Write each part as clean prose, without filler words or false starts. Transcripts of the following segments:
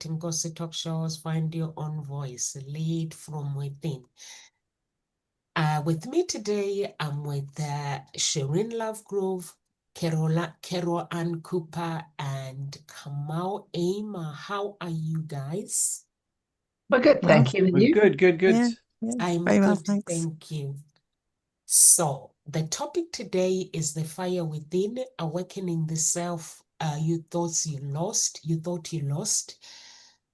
Tinkosi Talk Shows, Find Your Own Voice, Lead from Within. With me today, I'm with Shireen Lovegrove, Carol Ann Cooper, and Kamau Aima. How are you guys? Well, good, Well, thank you. And we're you? good. Yeah, I'm very well, good, thanks. thank you. So, the topic today is the fire within, awakening the self you thought you lost.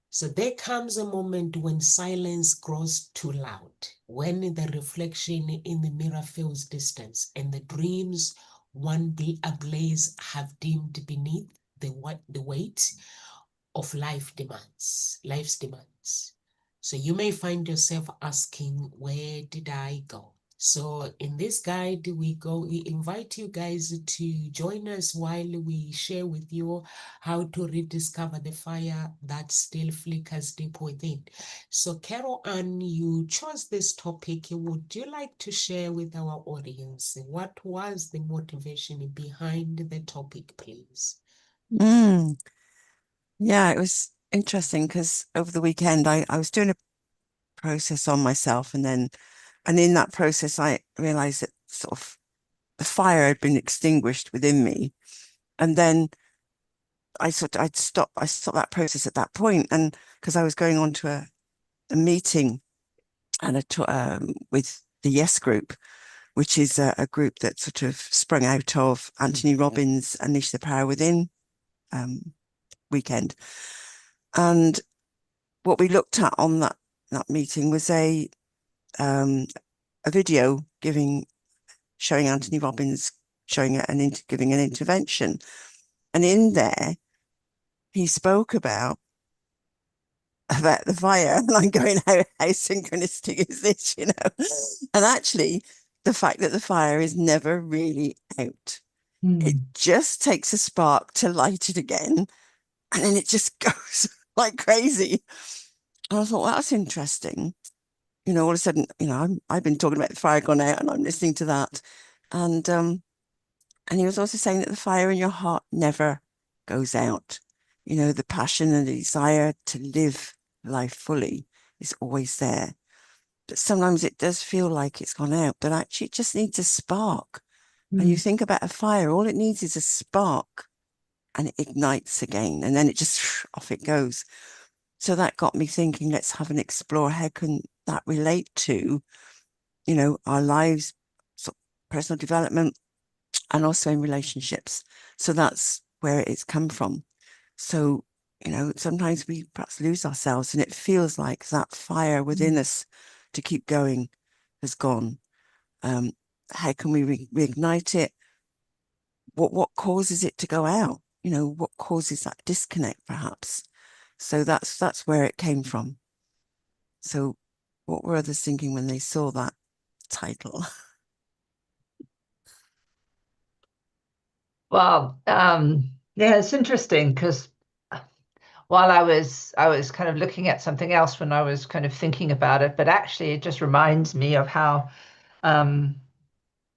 So there comes a moment when silence grows too loud, when the reflection in the mirror feels distance, and the dreams one day ablaze have dimmed beneath the weight of life's demands. So you may find yourself asking, where did I go? So in this guide, we invite you guys to join us while we share with you how to rediscover the fire that still flickers deep within. So Carol Ann, you chose this topic. Would you like to share with our audience what was the motivation behind the topic, please? Mm, yeah, it was interesting because over the weekend I was doing a process on myself, and in that process I realized that sort of the fire had been extinguished within me. And then I stopped that process at that point, and because I was going on to a meeting and with the Yes Group, which is a group that sort of sprung out of Anthony Robbins' Unleash the Power Within weekend. And what we looked at on that meeting was a video showing Anthony Robbins giving an intervention. And in there, he spoke about the fire. And I'm going, how synchronistic is this, And actually, the fact that the fire is never really out. It just takes a spark to light it again, and then it just goes like crazy. And I thought, well, that's interesting. All of a sudden, I've been talking about the fire gone out, and I'm listening to that. And he was also saying that the fire in your heart never goes out. The passion and the desire to live life fully is always there. But sometimes it does feel like it's gone out, but actually it just needs a spark. And you think about a fire, all it needs is a spark, and it ignites again, and then it just off it goes. So that got me thinking, let's have an explore. How can that relate to, our lives, sort of personal development, and also in relationships? So that's where it's come from. So, sometimes we perhaps lose ourselves, and it feels like that fire within us to keep going has gone. How can we reignite it? What causes it to go out? What causes that disconnect, perhaps? So that's where it came from. So what were others thinking when they saw that title? Well, yeah, it's interesting because while I was kind of looking at something else when I was kind of thinking about it, but actually it just reminds me of um,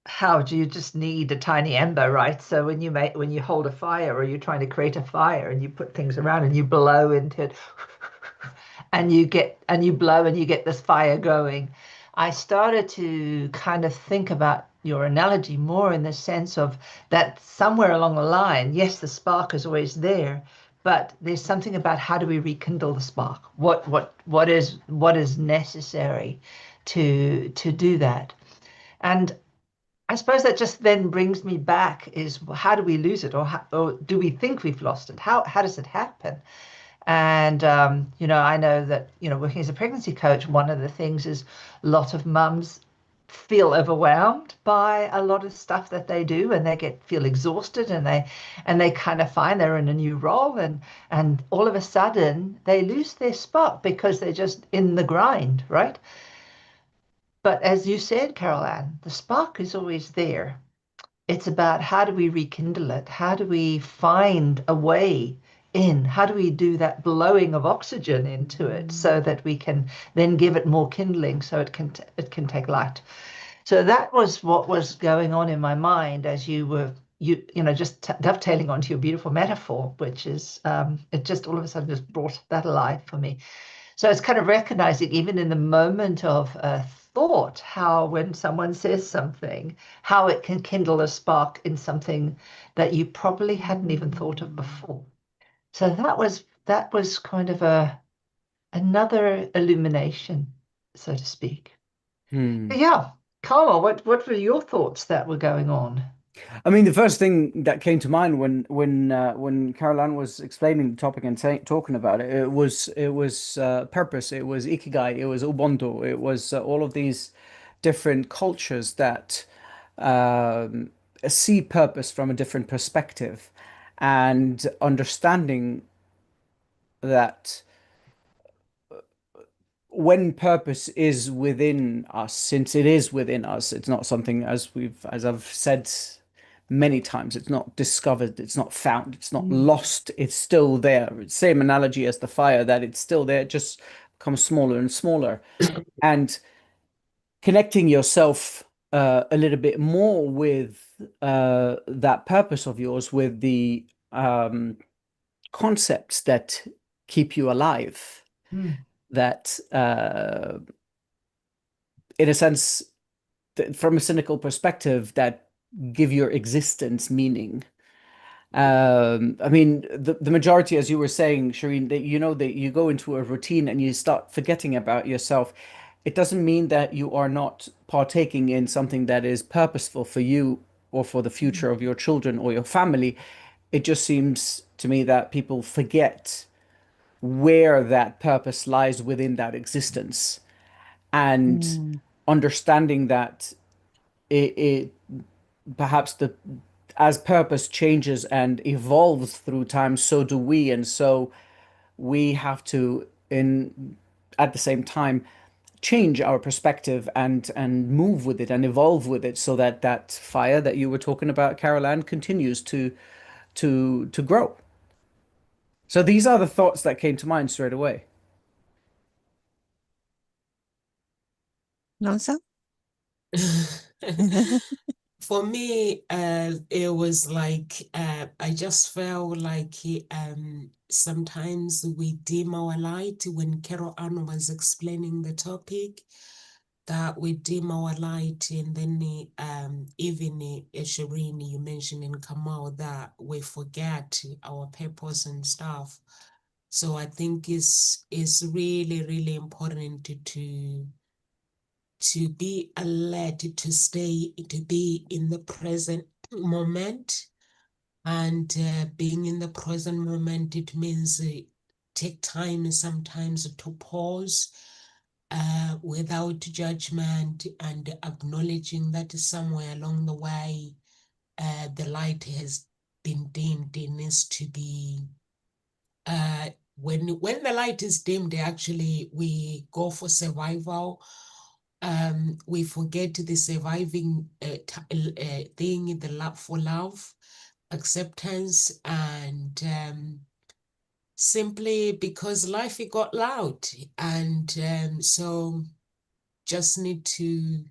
how do you just need a tiny ember, right? So when you hold a fire or you're trying to create a fire and you put things around and you blow into it and you blow and you get this fire going. I started to kind of think about your analogy more in the sense of that somewhere along the line, yes, the spark is always there, but there's something about how do we rekindle the spark? What is necessary to do that? And I suppose that just then brings me back is how do we lose it, or do we think we've lost it? How does it happen? And I know that working as a pregnancy coach, one of the things is a lot of mums feel overwhelmed by a lot of stuff that they do, and they feel exhausted, and they kind of find they're in a new role, and all of a sudden they lose their spark because they're just in the grind, right? But as you said, Carol Ann, the spark is always there. It's about how do we rekindle it? How do we find a way in? How do we do that blowing of oxygen into it so that we can then give it more kindling so it can take light? So that was what was going on in my mind as you were just dovetailing onto your beautiful metaphor, which is it just all of a sudden just brought that alive for me. So it's kind of recognizing even in the moment of thought, how when someone says something, how it can kindle a spark in something that you probably hadn't even thought of before. So that was kind of another illumination, so to speak. But yeah, Karma, what were your thoughts that were going on? I mean, the first thing that came to mind when Caroline was explaining the topic and talking about it, it was purpose, it was ikigai, it was ubuntu, it was all of these different cultures that um, see purpose from a different perspective, and understanding that when purpose is within us, since it is within us, it's not something, as I've said many times, it's not discovered, it's not found, it's not lost, it's still there. Same analogy as the fire, that it's still there, it just becomes smaller and smaller. And connecting yourself a little bit more with that purpose of yours, with the concepts that keep you alive, that in a sense, from a cynical perspective, that give your existence meaning. I mean, the majority, as you were saying, Shireen, that that you go into a routine and you start forgetting about yourself. It doesn't mean that you are not partaking in something that is purposeful for you or for the future of your children or your family. It just seems to me that people forget where that purpose lies within that existence, and understanding that it perhaps the as purpose changes and evolves through time, so do we, and so we have to, in at the same time, change our perspective and move with it and evolve with it, so that that fire that you were talking about, Caroline, continues to grow. So these are the thoughts that came to mind straight away. Nonsense. For me, it was like I just felt like sometimes we dim our light. When Carol Ann was explaining the topic, that we dim our light, and then even Shireen, you mentioned in Kamal that we forget our purpose and stuff. So I think it's really, really important to be alert, to be in the present moment. And being in the present moment, it means take time sometimes to pause without judgment, and acknowledging that somewhere along the way, the light has been dimmed. It needs to be when the light is dimmed, actually we go for survival. We forget the surviving thing, the love for love, acceptance, and simply because life it got loud, and so just need to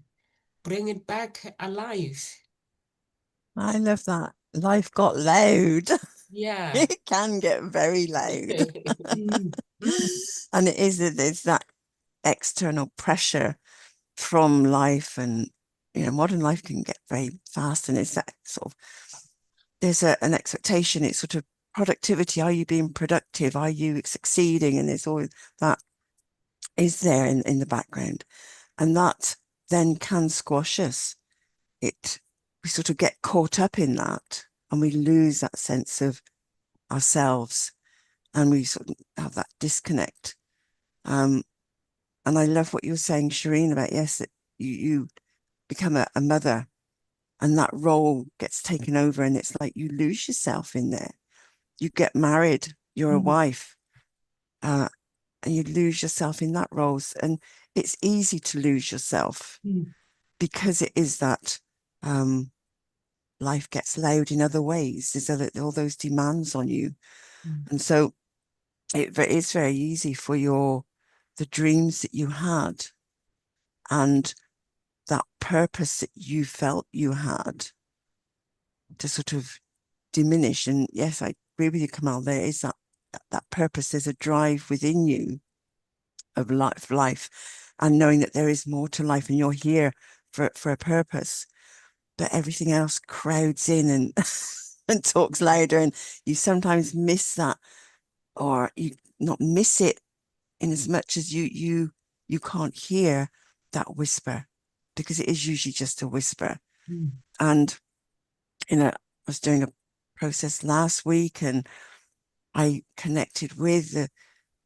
bring it back alive. I love that. Life got loud. Yeah. It can get very loud. And it's that external pressure from life, and modern life can get very fast, and it's that sort of, there's an expectation, it's sort of productivity. Are you being productive? Are you succeeding? And there's always that is there in the background, and that then can squash us. We sort of get caught up in that, and we lose that sense of ourselves, and we sort of have that disconnect. And I love what you were saying, Shireen, about, yes, that you become a mother, and that role gets taken over, and it's like you lose yourself in there. You get married, you're a wife, and you lose yourself in that role. And it's easy to lose yourself because it is that life gets loud in other ways. There's all those demands on you. And so it is very easy for the dreams that you had and that purpose that you felt you had to sort of diminish. And yes, I agree with you, Kamal. There is that purpose. There's a drive within you of life, and knowing that there is more to life, and you're here for a purpose. But everything else crowds in and and talks louder, and you sometimes miss that, or you not miss it in as much as you can't hear that whisper, because it is usually just a whisper. And I was doing a process last week, and I connected with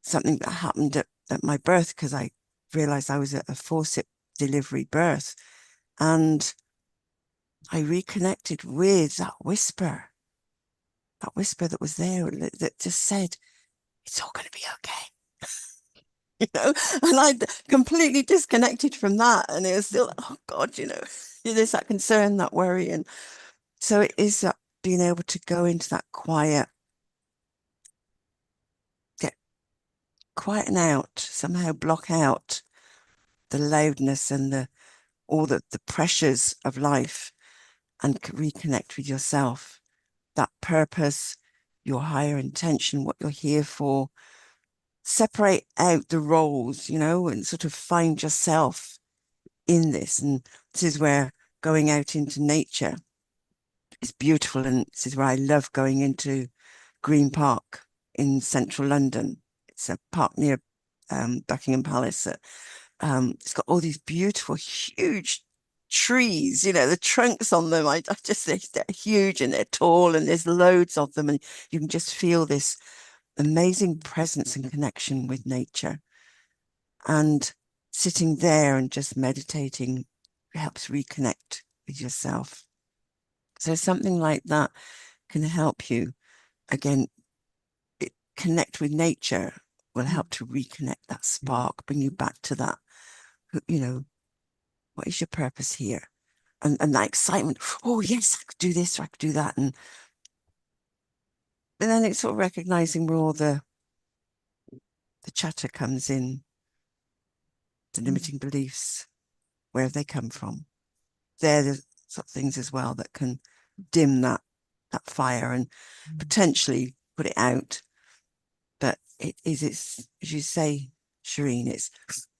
something that happened at my birth, because I realized I was at a forceps delivery birth, and I reconnected with that whisper that was there, that just said, it's all going to be okay. And I completely disconnected from that, and it was still, oh God, there's that concern, that worry. And so it is that being able to go into that quiet, quieten out, somehow block out the loudness and all the pressures of life, and reconnect with yourself, that purpose, your higher intention, what you're here for. Separate out the roles, and sort of find yourself in this. And this is where going out into nature is beautiful. And this is where I love going into Green Park in central London. It's a park near Buckingham Palace. It's got all these beautiful, huge trees, the trunks on them. I just think they're huge and they're tall, and there's loads of them. And you can just feel this amazing presence and connection with nature. And sitting there and just meditating helps reconnect with yourself. So something like that can help you, again, connect with nature will help to reconnect that spark, bring you back to that, what is your purpose here? And that excitement, oh yes, I could do this, or I could do that. And then it's sort of recognizing where all the chatter comes in, the limiting beliefs, where have they come from? They're the sort of things as well that can dim that fire and potentially put it out. But it's as you say, Shireen, it's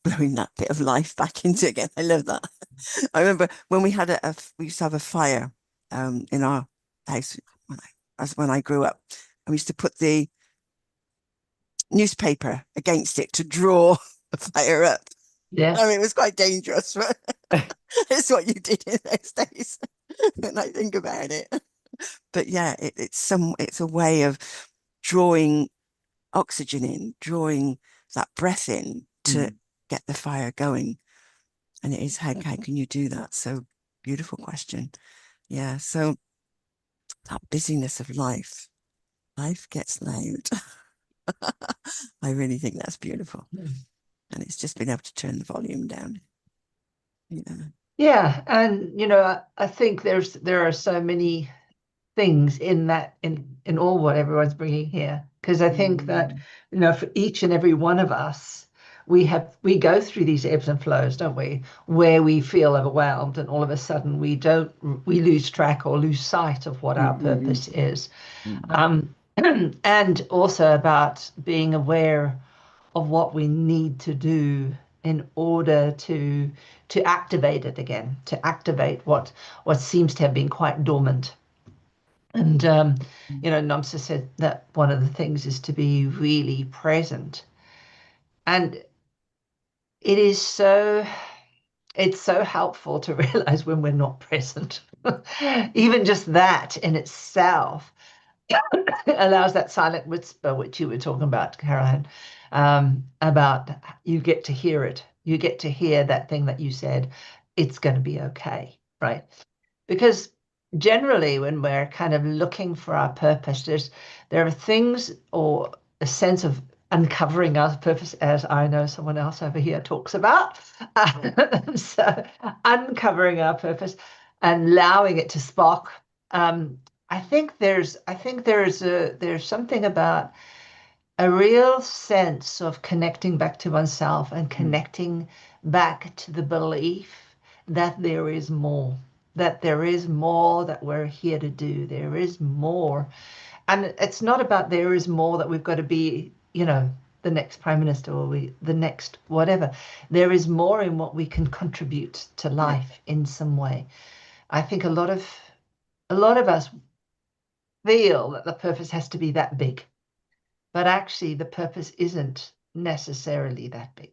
blowing that bit of life back into it again. I love that. I remember when we had we used to have a fire in our house when I grew up. And we used to put the newspaper against it to draw the fire up. Yeah. I mean, it was quite dangerous, but it's what you did in those days when I think about it. But yeah, it's a way of drawing oxygen in, drawing that breath in to get the fire going. And it is, how can you do that? So beautiful question. Yeah. So that busyness of life gets loud. I really think that's beautiful. And it's just being able to turn the volume down. Yeah. And, I think there are so many things in that, in all what everyone's bringing here. Because I think that, for each and every one of us, we go through these ebbs and flows, don't we? Where we feel overwhelmed, and all of a sudden we lose track or lose sight of what our purpose is. And also about being aware of what we need to do in order to activate it again, to activate what seems to have been quite dormant. And Namsa said that one of the things is to be really present. And it's so helpful to realize when we're not present. Even just that in itself allows that silent whisper, which you were talking about, Caroline, about you get to hear it. You get to hear that thing that you said, it's going to be okay, right? Because generally when we're kind of looking for our purpose, there are things, or a sense of uncovering our purpose, as I know someone else over here talks about. So uncovering our purpose and allowing it to spark. I think there's something about a real sense of connecting back to oneself and connecting back to the belief that there is more. that there is more that we're here to do. There is more. And it's not about there is more that we've got to be, the next prime minister or the next whatever. There is more in what we can contribute to life in some way. I think a lot of us feel that the purpose has to be that big, but actually the purpose isn't necessarily that big.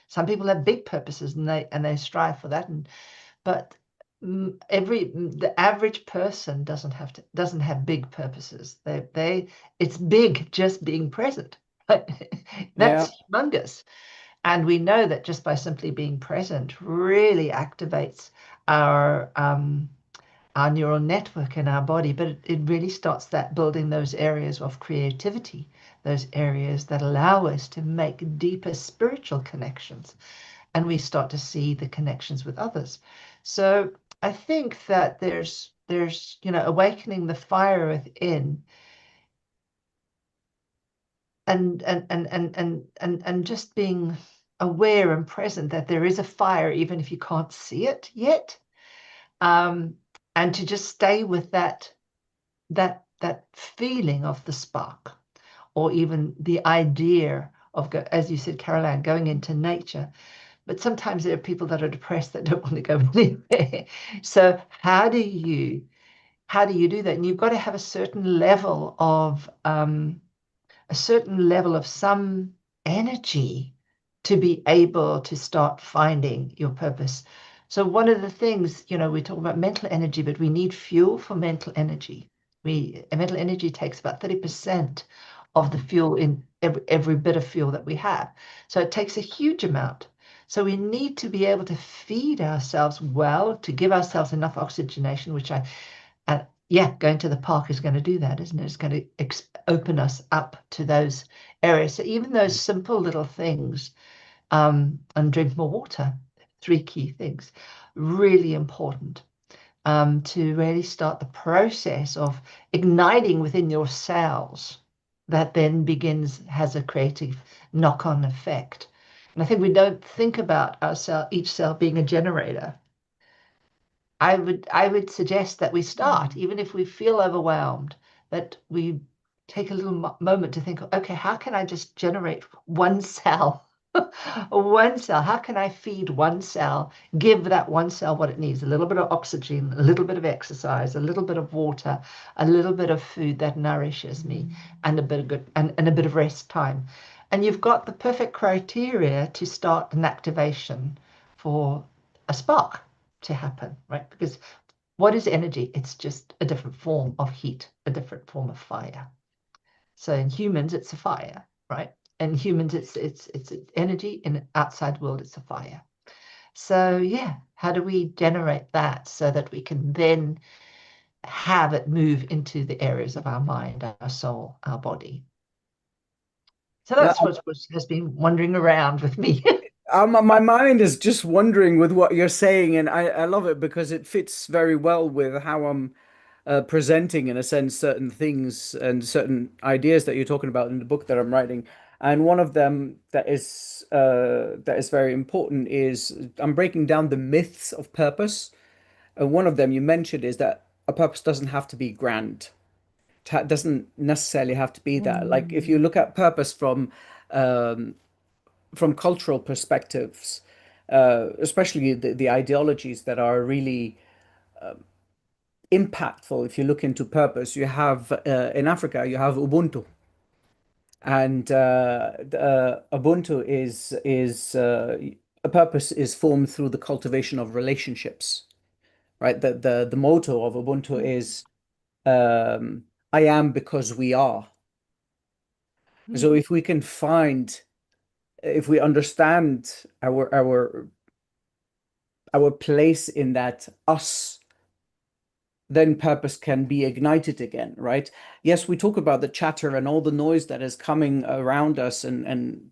Some people have big purposes and they strive for that, but the average person doesn't have big purposes. It's big just being present. That's humongous. And we know that just by simply being present really activates our neural network in our body, but it really starts that building those areas of creativity, those areas that allow us to make deeper spiritual connections, and we start to see the connections with others. So I think that there's awakening the fire within, and just being aware and present that there is a fire even if you can't see it yet, and to just stay with that feeling of the spark, or even the idea of, as you said, Caroline, going into nature. But sometimes there are people that are depressed that don't want to go anywhere. So how do you do that? And you've got to have a certain level of some energy to be able to start finding your purpose. So one of the things, we talk about mental energy, but we need fuel for mental energy. Mental energy takes about 30% of the fuel in every bit of fuel that we have. So it takes a huge amount. So we need to be able to feed ourselves well, to give ourselves enough oxygenation, which going to the park is going to do that, isn't it? It's going to open us up to those areas. So even those simple little things, and drink more water, 3 key things, really important, to really start the process of igniting within your cells that then has a creative knock-on effect. And I think we don't think about each cell being a generator. I would suggest that we start, even if we feel overwhelmed, that we take a little moment to think, okay, how can I just generate one cell? One cell. How can I feed one cell, give that one cell what it needs? A little bit of oxygen, a little bit of exercise, a little bit of water, a little bit of food that nourishes me, and a bit of and a bit of rest time. And you've got the perfect criteria to start an activation for a spark to happen, right? Because what is energy? It's just a different form of heat, a different form of fire. So in humans, it's a fire, right? In humans, it's energy. In the outside world, it's a fire. So yeah, how do we generate that so that we can then have it move into the areas of our mind, our soul, our body? So that's what has been wandering around with me. My mind is just wondering with what you're saying, and I love it because it fits very well with how I'm presenting, in a sense, certain things and certain ideas that you're talking about in the book that I'm writing. And one of them that is very important is I'm breaking down the myths of purpose. And one of them you mentioned is that a purpose doesn't have to be grand. It doesn't necessarily have to be that. Like if you look at purpose um, from cultural perspectives, especially the ideologies that are really impactful. If you look into purpose, you have in Africa, you have Ubuntu, and Ubuntu is a purpose is formed through the cultivation of relationships, right? The motto of Ubuntu is I am because we are. So if we can if we understand our place in that us, then purpose can be ignited again, right? Yes, we talk about the chatter and all the noise that is coming around us, and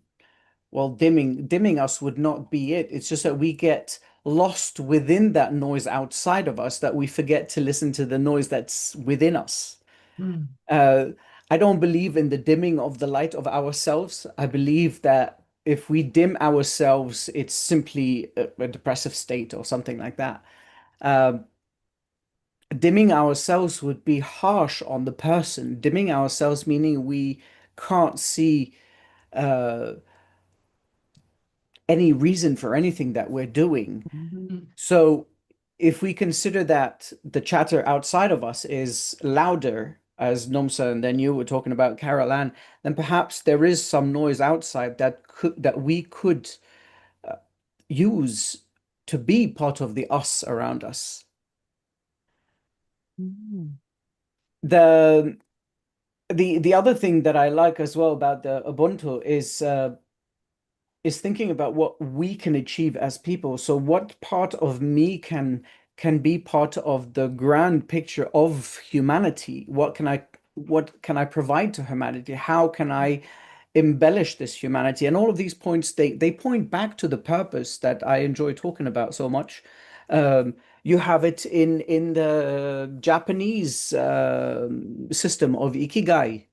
well, dimming us would not be it. It's just that we get lost within that noise outside of us, that we forget to listen to the noise that's within us. Uh, I don't believe in the dimming of the light of ourselves. I believe that if we dim ourselves, it's simply a depressive state or something like that. dimming ourselves would be harsh on the person. Dimming ourselves meaning we can't see uh, any reason for anything that we're doing. Mm. So if we consider that the chatter outside of us is louder, as Nomsa and then you were talking about, Carol Ann, then perhaps there is some noise outside that we could use to be part of the us around us. Mm. The the other thing that I like as well about the Ubuntu is thinking about what we can achieve as people. So what part of me can be part of the grand picture of humanity? What can I provide to humanity? How can I embellish this humanity? And all of these points they point back to the purpose that I enjoy talking about so much. You have it in the Japanese system of ikigai,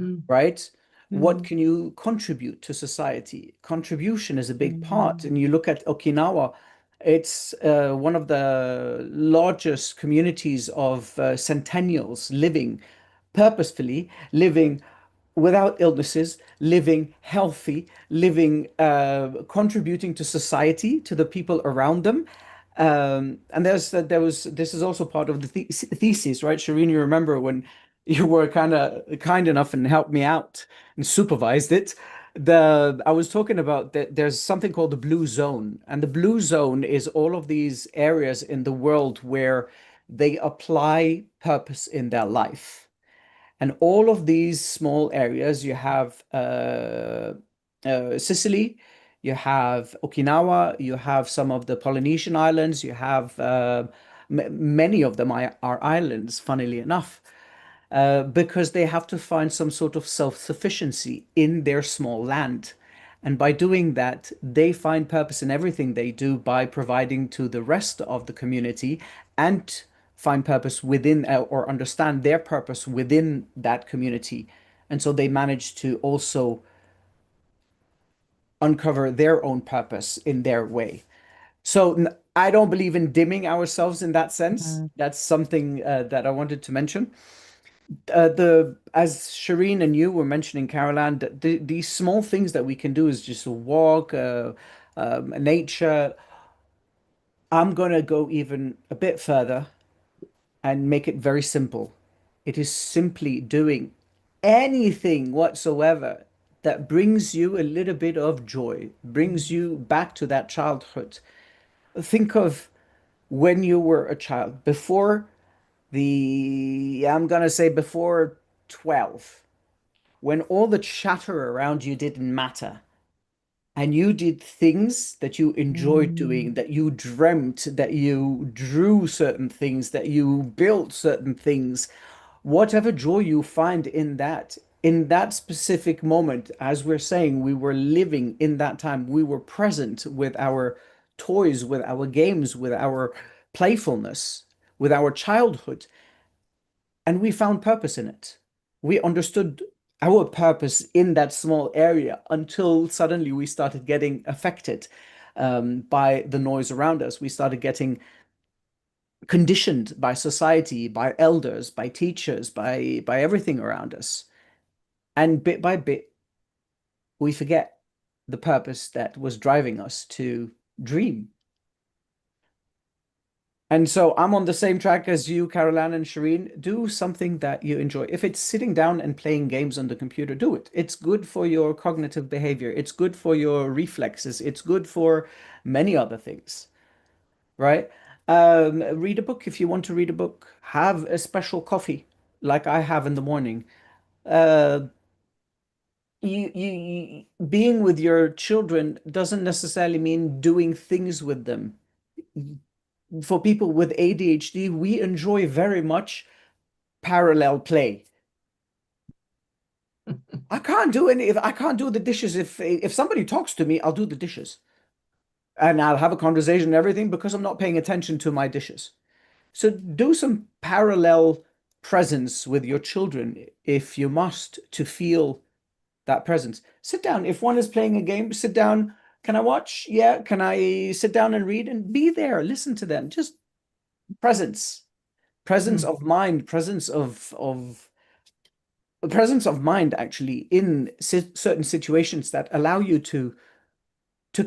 Mm. right? What Mm. can you contribute to society? Contribution is a big part. Mm. And you look at Okinawa, it's one of the largest communities of centennials living purposefully, living without illnesses, living healthy, living, contributing to society, to the people around them. And this is also part of the thesis, right? Shireen, you remember when you were kind enough and helped me out and supervised it. I was talking about that there's something called the blue zone, and the blue zone is all of these areas in the world where they apply purpose in their life. And all of these small areas, you have Sicily, you have Okinawa, you have some of the Polynesian islands, you have many of them are islands, funnily enough, because they have to find some sort of self-sufficiency in their small land. And by doing that, they find purpose in everything they do by providing to the rest of the community and find purpose within or understand their purpose within that community. And so they manage to also uncover their own purpose in their way. So I don't believe in dimming ourselves in that sense. Mm. That's something that I wanted to mention. As Shireen and you were mentioning, Caroline, these small things that we can do is just a walk, nature. I'm gonna go even a bit further and make it very simple. It is simply doing anything whatsoever that brings you a little bit of joy, brings you back to that childhood. Think of when you were a child, before I'm gonna say before 12, when all the chatter around you didn't matter and you did things that you enjoyed Mm. doing, that you dreamt, that you drew certain things, that you built certain things, whatever joy you find in that specific moment, as we're saying, we were living in that time, we were present with our toys, with our games, with our playfulness, with our childhood, and we found purpose in it. We understood our purpose in that small area until suddenly we started getting affected by the noise around us. We started getting conditioned by society, by elders, by teachers, by everything around us. And bit by bit, we forget the purpose that was driving us to dream. And so I'm on the same track as you, Caroline and Shireen. Do something that you enjoy. If it's sitting down and playing games on the computer, do it. It's good for your cognitive behavior. It's good for your reflexes. It's good for many other things, right? Read a book if you want to read a book. Have a special coffee like I have in the morning. Uh, being with your children doesn't necessarily mean doing things with them. For people with ADHD, we enjoy very much parallel play. I can't do the dishes if somebody talks to me, I'll do the dishes. And I'll have a conversation and everything because I'm not paying attention to my dishes. So do some parallel presence with your children if you must to feel that presence. Sit down. If one is playing a game, sit down. Can I watch? Yeah. Can I sit down and read and be there? Listen to them. Just presence. presence of mind, presence of mind actually in certain situations that allow you to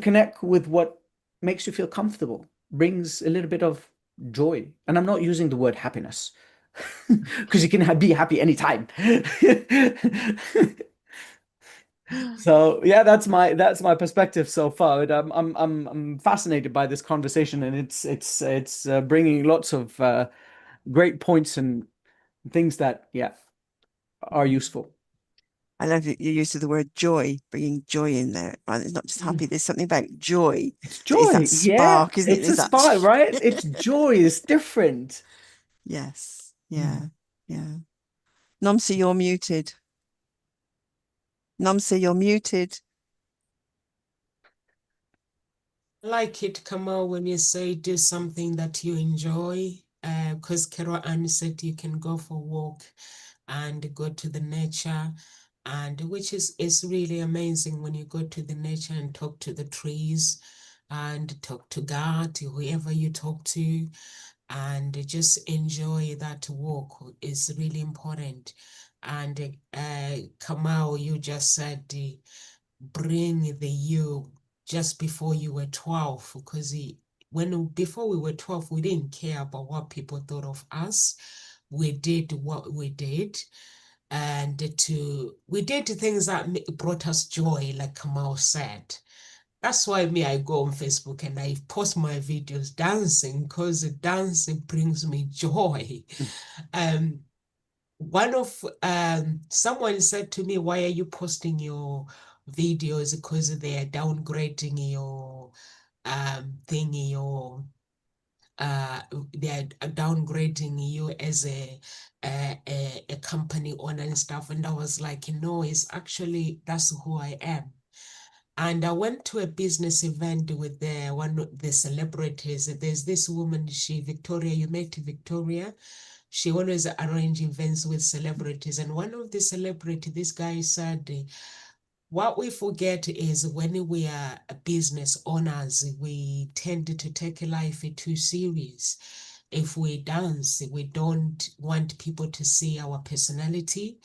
connect with what makes you feel comfortable, brings a little bit of joy. And I'm not using the word happiness because you can be happy anytime. So yeah, that's my perspective so far. And I'm fascinated by this conversation, and it's bringing lots of great points and things that are useful. I love your use of the word joy, bringing joy in there. Right? It's not just happy. There's something about joy. It's It's joy, that yeah. spark, isn't it? It's a There's that. spark, right? It's joy. It's different. Yes. Yeah. Yeah. Nomsi, you're muted. Nomsi, you're muted. I like it, Kamal, when you say do something that you enjoy. Because Carol Ann said you can go for a walk and go to the nature, and which is really amazing when you go to the nature and talk to the trees and talk to God, whoever you talk to, and just enjoy that walk is really important. And Kamal, you just said bring the you just before you were 12, because before we were 12, we didn't care about what people thought of us. We did what we did, and we did things that brought us joy, like Kamal said. That's why I go on Facebook and I post my videos dancing, because dancing brings me joy. Um, someone said to me, why are you posting your videos? Because they are downgrading your thingy, your uh they're downgrading you as a company owner and stuff. And I was like, no, it's actually that's who I am. And I went to a business event with one of the celebrities. There's this woman, Victoria. You met Victoria. She always arrange events with celebrities. And one of the celebrity, this guy said, what we forget is when we are business owners, we tend to take life too serious. If we dance, we don't want people to see our personality.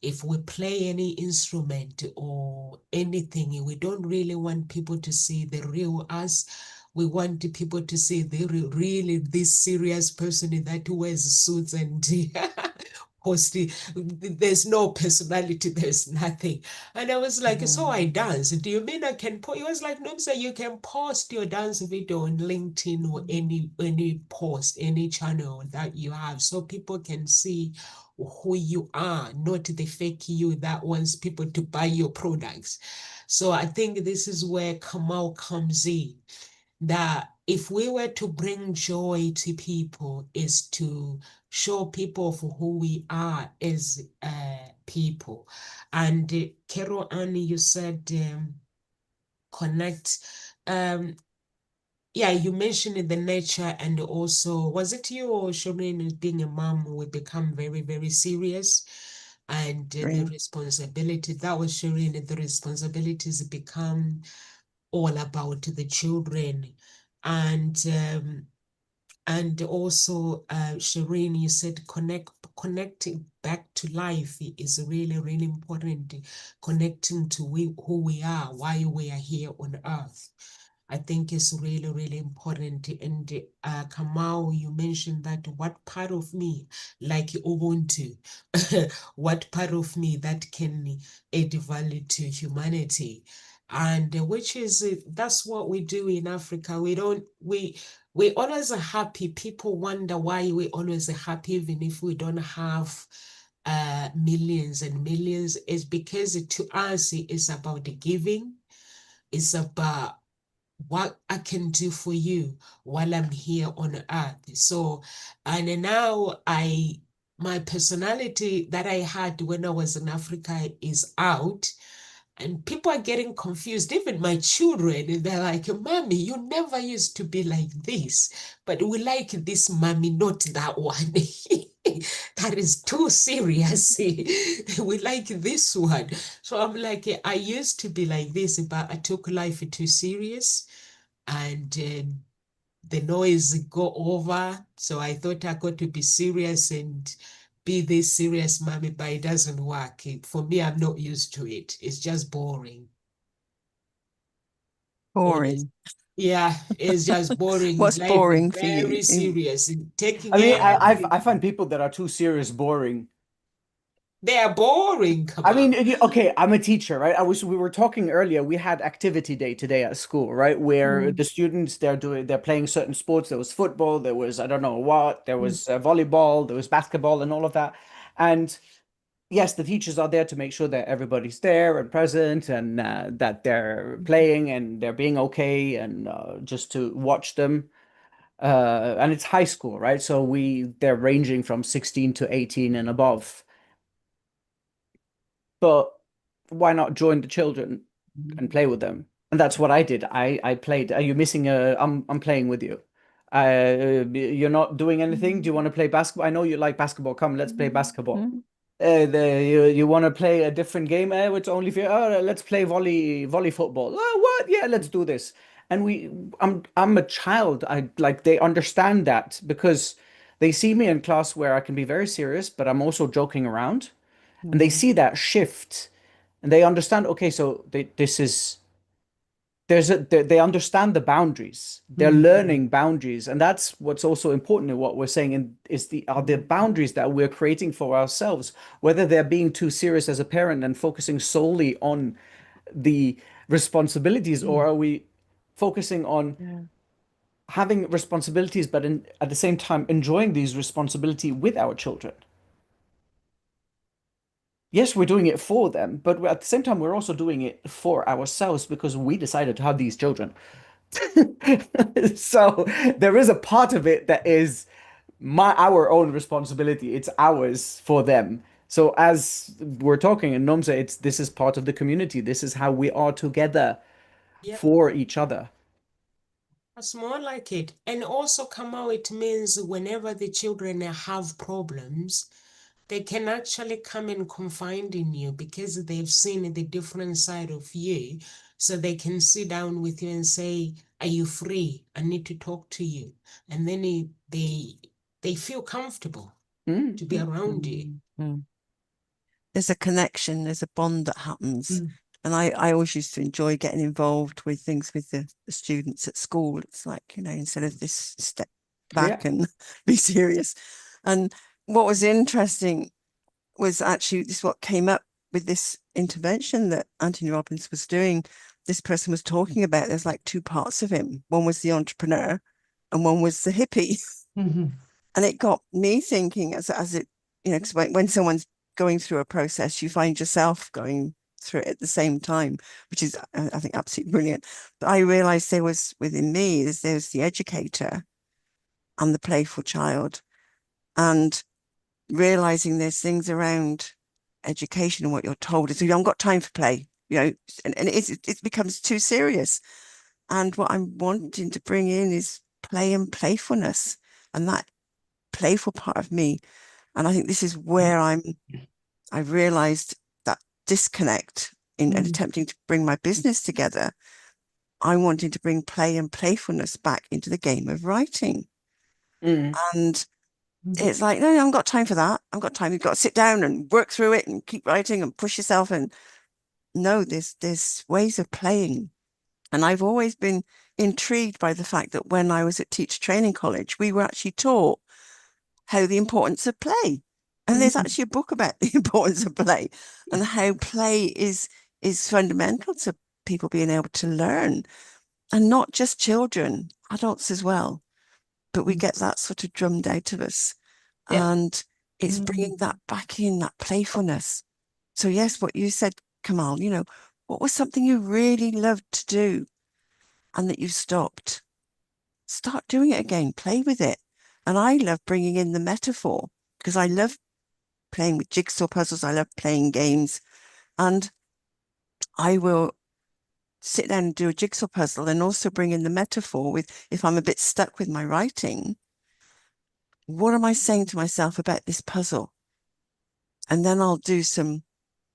If we play any instrument or anything, we don't really want people to see the real us. We want the people to see the really this serious person that wears suits and posty. There's no personality, there's nothing. And I was like, so I dance. Do you mean I can post? He was like, no, sir, you can post your dance video on LinkedIn or any post, any channel that you have, so people can see who you are, not the fake you that wants people to buy your products. So I think this is where Kamal comes in, that if we were to bring joy to people is to show people for who we are as people. And Carol Annie, you said connect. Um, yeah, you mentioned the nature, and also, was it you or Shireen, being a mom, we become very, very serious, and the responsibility, that was Shireen, the responsibilities become all about the children. And also, Shireen, you said connecting back to life is really, really important. Connecting to who we are, why we are here on earth. I think it's really, really important. And Kamau, you mentioned that what part of me, like Ubuntu, what part of me that can add value to humanity, and which is that's what we do in Africa. We always are happy. People wonder why we always are happy, even if we don't have millions and millions. It's because to us, it's about the giving. It's about what I can do for you while I'm here on earth. So, and now my personality that I had when I was in Africa is out, and people are getting confused. Even my children, they're like, Mommy, you never used to be like this, but we like this mommy, not that one. That is too serious. We like this one. So I'm like, I used to be like this, but I took life too serious. And the noise go over. So I thought I got to be serious and be this serious mommy, but it doesn't work. For me, I'm not used to it. It's just boring. Honest. Boring. Yeah, it's just boring. What's Life is boring for you? very serious. Taking I mean, I everything. find people that are too serious boring. They are boring, come I mean, on. okay, I'm a teacher, right? We were talking earlier, we had activity day today at school, right? Where the students they're playing certain sports. There was football, there was I don't know what, there was volleyball, there was basketball and all of that. And yes, the teachers are there to make sure that everybody's there and present and that they're playing and they're being okay and just to watch them. And it's high school, right? So they're ranging from 16 to 18 and above. But why not join the children and play with them? And that's what I did. I played. Are you missing a? I'm playing with you. You're not doing anything. Do you want to play basketball? I know you like basketball. Come, let's play basketball. You want to play a different game? It's only for let's play volley football. Oh, what? Yeah, let's do this. And I'm a child. I like they understand that because they see me in class where I can be very serious, but I'm also joking around, and they see that shift, and they understand. Okay, so this is they understand the boundaries. They're learning boundaries, and that's what's also important in what we're saying. And is the are the boundaries that we're creating for ourselves, whether they're being too serious as a parent and focusing solely on the responsibilities, or are we focusing on Yeah. having responsibilities, but at the same time enjoying these responsibility with our children? Yes, we're doing it for them, but at the same time, we're also doing it for ourselves because we decided to have these children. So there is a part of it that is our own responsibility. It's ours for them. So as we're talking in Nomsa, this is part of the community. This is how we are together Yeah, for each other. that's more like it. And also, Kamau, it means whenever the children have problems, they can actually come and confide in you because they've seen the different side of you. So they can sit down with you and say, "Are you free? I need to talk to you." And then they feel comfortable Mm, to be around you. Mm. There's a connection, there's a bond that happens. Mm. And I always used to enjoy getting involved with things with the students at school. It's like, instead of this step yeah. back and be serious. And what was interesting was actually this what came up with this intervention that Anthony Robbins was doing. This person was talking about there's like two parts of him. One was the entrepreneur and one was the hippie. And it got me thinking as it, because when someone's going through a process, you find yourself going through it at the same time, which is, I think, absolutely brilliant. But I realized there was within me, there's the educator and the playful child. And realizing there's things around education and what you're told is you haven't got time for play, and it becomes too serious. And what I'm wanting to bring in is play and playfulness and that playful part of me. And I think this is where I've realized that disconnect in attempting to bring my business together. I'm wanting to bring play and playfulness back into the game of writing. Mm. And it's like, no, I haven't got time for that. I've got time. You've got to sit down and work through it and keep writing and push yourself. And no, there's ways of playing. And I've always been intrigued by the fact that when I was at Teacher Training College, we were actually taught how the importance of play. And there's actually a book about the importance of play and how play is fundamental to people being able to learn. And not just children, adults as well. But we get that sort of drummed out of us. Yeah. And it's bringing that back in, that playfulness. So yes, what you said, Kamal, what was something you really loved to do and that you stopped? Start doing it again, play with it. And I love bringing in the metaphor because I love playing with jigsaw puzzles. I love playing games. And I will sit down and do a jigsaw puzzle and also bring in the metaphor with, if I'm a bit stuck with my writing, what am I saying to myself about this puzzle? And then I'll do some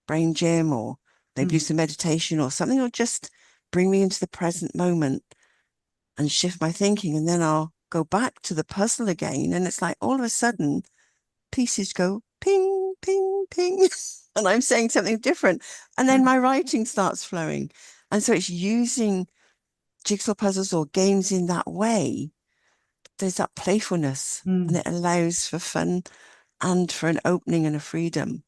brain gym or maybe do some meditation or something, or just bring me into the present moment and shift my thinking. And then I'll go back to the puzzle again. And it's like all of a sudden pieces go ping, ping, ping. And I'm saying something different. And then my writing starts flowing. And so it's using jigsaw puzzles or games in that way. There's that playfulness, and it allows for fun and for an opening and a freedom,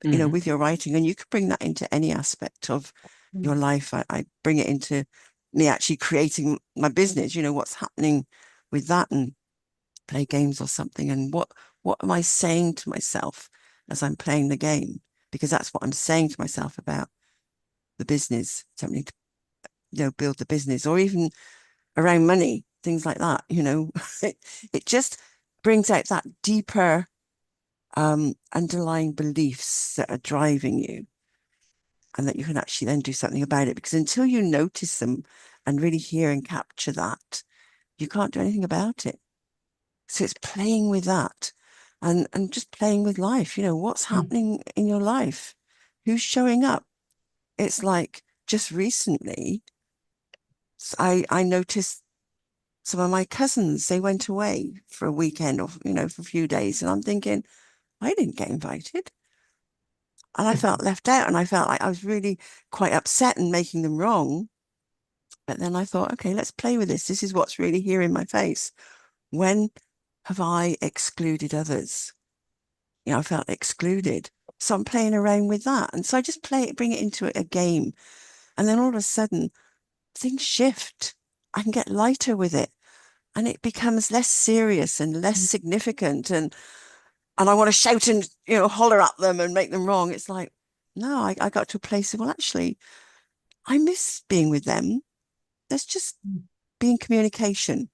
you know, with your writing. And you could bring that into any aspect of your life. I bring it into me actually creating my business, you know, what's happening with that, and play games or something. And what am I saying to myself as I'm playing the game? Because that's what I'm saying to myself about the business, something to, you know, build the business, or even around money, things like that, you know. It just brings out that deeper underlying beliefs that are driving you, and that you can actually then do something about it. Because until you notice them and really hear and capture that, you can't do anything about it. So it's playing with that, and just playing with life. You know, what's happening in your life? Who's showing up? It's like just recently, I noticed some of my cousins, they went away for a weekend, or, you know, for a few days. And I'm thinking, I didn't get invited. And I felt left out, and I felt like I was really quite upset and making them wrong. But then I thought, okay, let's play with this. This is what's really here in my face. When have I excluded others? You know, I felt excluded. So I'm playing around with that. And so I just bring it into a game. And then all of a sudden, things shift. I can get lighter with it. And it becomes less serious and less significant. And I want to shout and, you know, holler at them and make them wrong. It's like, no, I got to a place of, well, actually, I miss being with them. Let's just be in communication.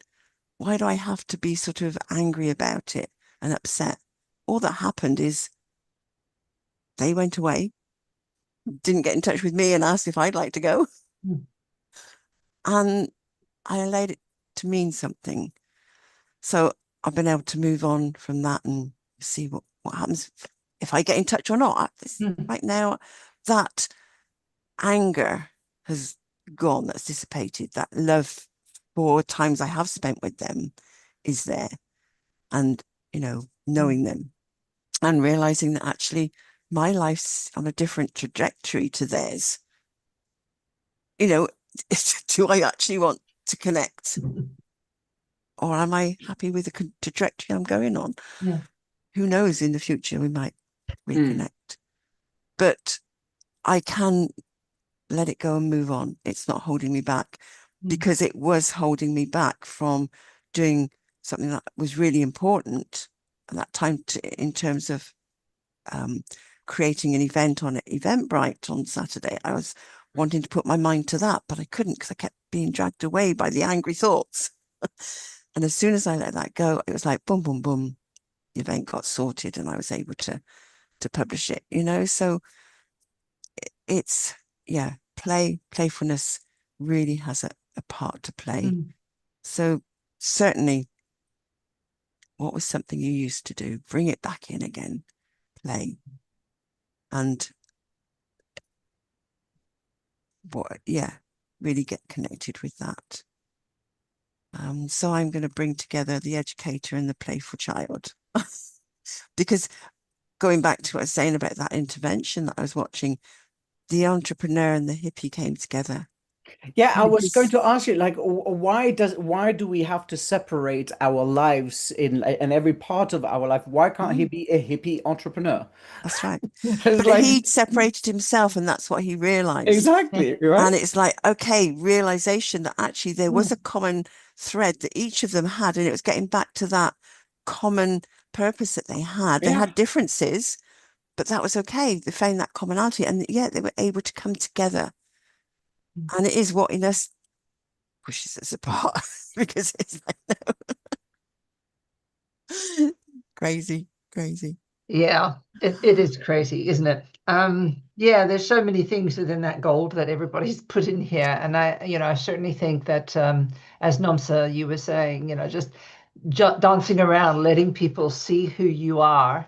Why do I have to be sort of angry about it and upset? All that happened is they went away, didn't get in touch with me and asked if I'd like to go. And I allowed it to mean something. So I've been able to move on from that and see what happens if I get in touch or not. Right now, that anger has gone, that's dissipated. That love for times I have spent with them is there. And, you know, knowing them and realizing that actually my life's on a different trajectory to theirs. You know, do I actually want to connect? Or am I happy with the trajectory I'm going on? Yeah. Who knows, in the future we might reconnect. But I can let it go and move on. It's not holding me back, because it was holding me back from doing something that was really important at that time, in terms of creating an event on Eventbrite on Saturday. I was wanting to put my mind to that, but I couldn't, because I kept being dragged away by the angry thoughts. And as soon as I let that go, it was like boom, boom, boom. The event got sorted and I was able to publish it, you know. So it's, yeah, playfulness really has a part to play. So certainly, what was something you used to do? Bring it back in again, play. And really get connected with that. So I'm going to bring together the educator and the playful child. Because going back to what I was saying about that intervention that I was watching, the entrepreneur and the hippie came together. Yeah, I was going to ask you, like, why do we have to separate our lives in every part of our life? Why can't he be a hippie entrepreneur? That's right. It's But like, he separated himself, and that's what he realized. exactly, right? And it's like, okay, realization that actually there was a common thread that each of them had, and it was getting back to that common purpose that they had. They had differences, but that was okay. They found that commonality, and yet they were able to come together. And it is what in us pushes us apart, because it's like, no. Crazy. Yeah, it is crazy, isn't it? Yeah, there's so many things within that gold that everybody's put in here. And I certainly think that, as Nomsa, you were saying, just dancing around, letting people see who you are,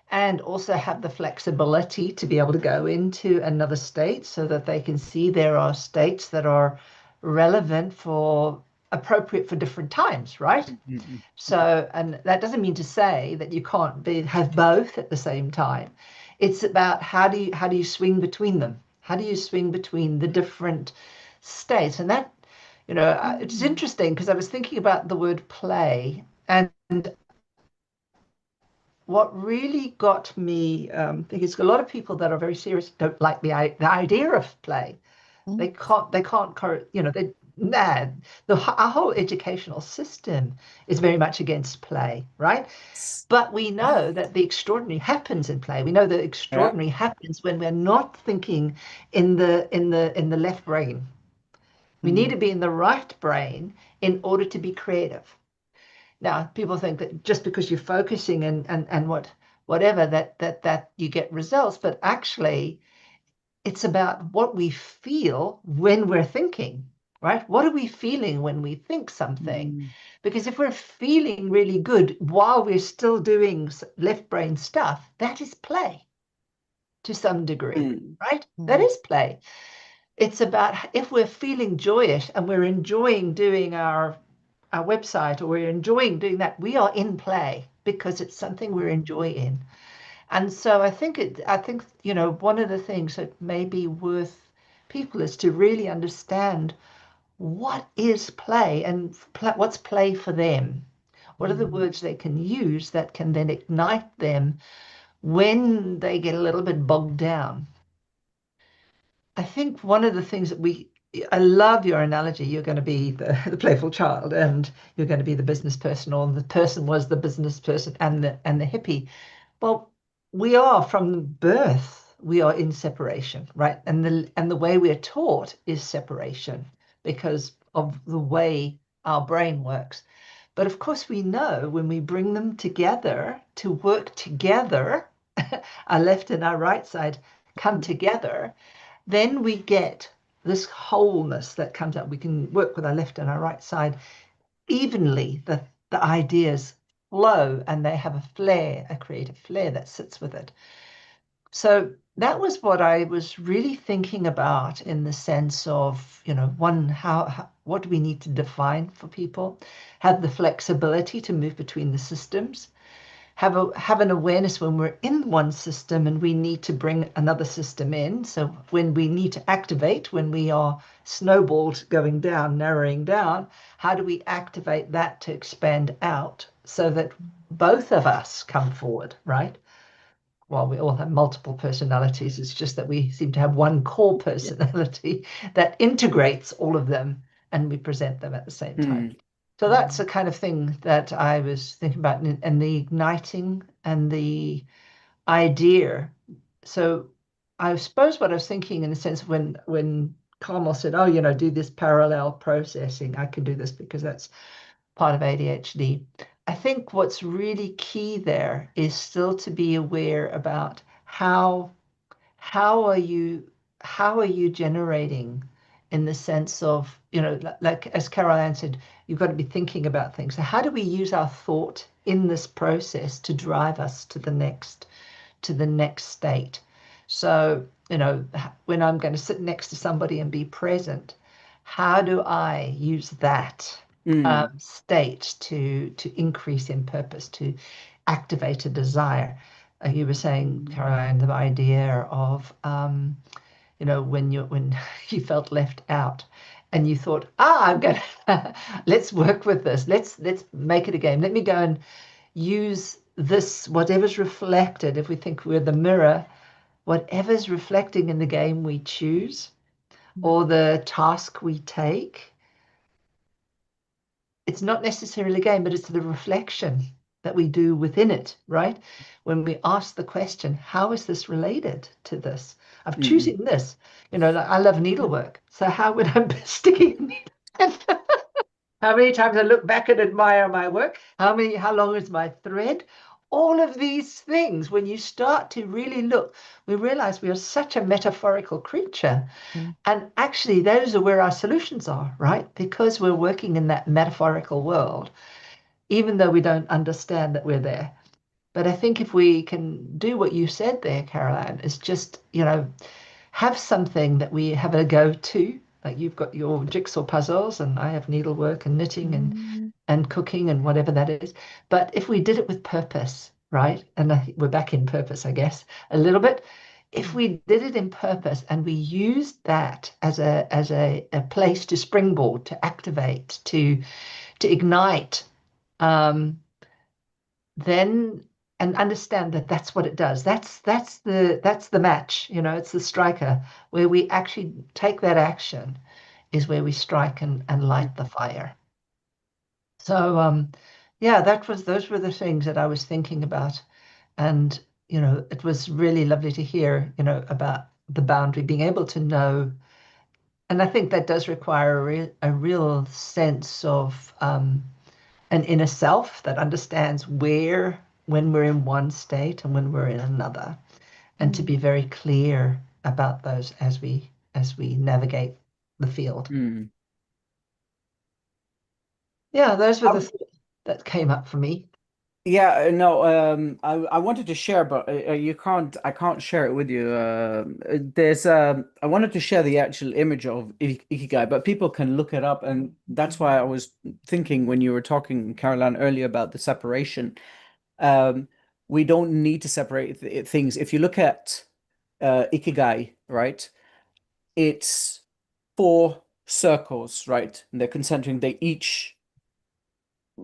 and also have the flexibility to be able to go into another state so that they can see there are states that are relevant for appropriate for different times, right? Mm-hmm. So, and that doesn't mean to say that you can't have both at the same time. It's about how do you swing between them? How do you swing between the different states? And that, it's interesting because I was thinking about the word play, and what really got me, because a lot of people that are very serious don't like the idea of play. They can't, nah, our whole educational system is very much against play, right? But we know that the extraordinary happens in play. We know the Yeah. extraordinary happens when we're not thinking in the left brain. We need to be in the right brain in order to be creative. Now, people think that just because you're focusing and whatever that you get results, but actually it's about what we feel when we're thinking, right? What are we feeling when we think something? Mm. Because if we're feeling really good while we're still doing left brain stuff, that is play to some degree, Mm. right? That is play. It's about if we're feeling joyous and we're enjoying doing our website, or we're enjoying doing that, we are in play because it's something we're enjoying. And so I think, one of the things that may be worth people is to really understand what is play and what's play for them. What are the words they can use that can then ignite them when they get a little bit bogged down? I think one of the things I love your analogy. You're going to be the playful child, and you're going to be the business person, or the person was the business person and the hippie. Well, we are from birth, we are in separation, right? And the way we are taught is separation because of the way our brain works. But of course, we know when we bring them together to work together, our left and our right side come together, then we get this wholeness that comes out. We can work with our left and our right side evenly. The ideas flow and they have a creative flair that sits with it. So that was what I was really thinking about in the sense of, one, what do we need to define for people? Have the flexibility to move between the systems, have an awareness when we're in one system and we need to bring another system in. So when we need to activate, when we are snowballed going down, narrowing down, how do we activate that to expand out so that both of us come forward, right? Well, we all have multiple personalities. It's just that we seem to have one core personality that integrates all of them and we present them at the same time. So that's the kind of thing that I was thinking about, and the igniting and the idea. So I suppose what I was thinking in a sense when Carmel said, oh, do this parallel processing, I can do this because that's part of ADHD. I think what's really key there is still to be aware about how are you generating in the sense of, like as Carol Ann said, you've got to be thinking about things. So how do we use our thought in this process to drive us to the next state? So, when I'm going to sit next to somebody and be present, how do I use that state to increase in purpose, to activate a desire? You were saying, Caroline, the idea of when you felt left out and you thought, I'm gonna let's work with this. Let's make it a game. Let me go and use this, whatever's reflected. If we think we're the mirror, whatever's reflecting in the game we choose or the task we take, it's not necessarily a game, but it's the reflection that we do within it, right? When we ask the question, how is this related to this? I'm choosing this. Like, I love needlework. So how would I be sticking a needle? How many times I look back and admire my work? How long is my thread? All of these things, when you start to really look, we realize we are such a metaphorical creature. And actually, those are where our solutions are, right? Because we're working in that metaphorical world, even though we don't understand that we're there. But I think if we can do what you said there, Caroline, is just, have something that we have a go-to, Like you've got your jigsaw puzzles, and I have needlework and knitting Mm. and cooking and whatever that is. But if we did it with purpose, right? And we're back in purpose, I guess, a little bit. If we did it in purpose and we used that as a place to springboard, to activate, to ignite, um, then and understand that that's what it does. That's the match. You know, it's the striker where we actually take that action is where we strike and light the fire. So yeah, those were the things that I was thinking about. And it was really lovely to hear, about the boundary, being able to know. And I think that does require a real sense of an inner self that understands when we're in one state and when we're in another, and to be very clear about those as we navigate the field. Mm. Yeah, those were the things that came up for me. Yeah, no, I wanted to share, but I can't share it with you. I wanted to share the actual image of Ikigai, but people can look it up, and that's why I was thinking when you were talking, Caroline, earlier about the separation. Um, we don't need to separate things. If you look at Ikigai, right, it's four circles, right? And they're concentric. They each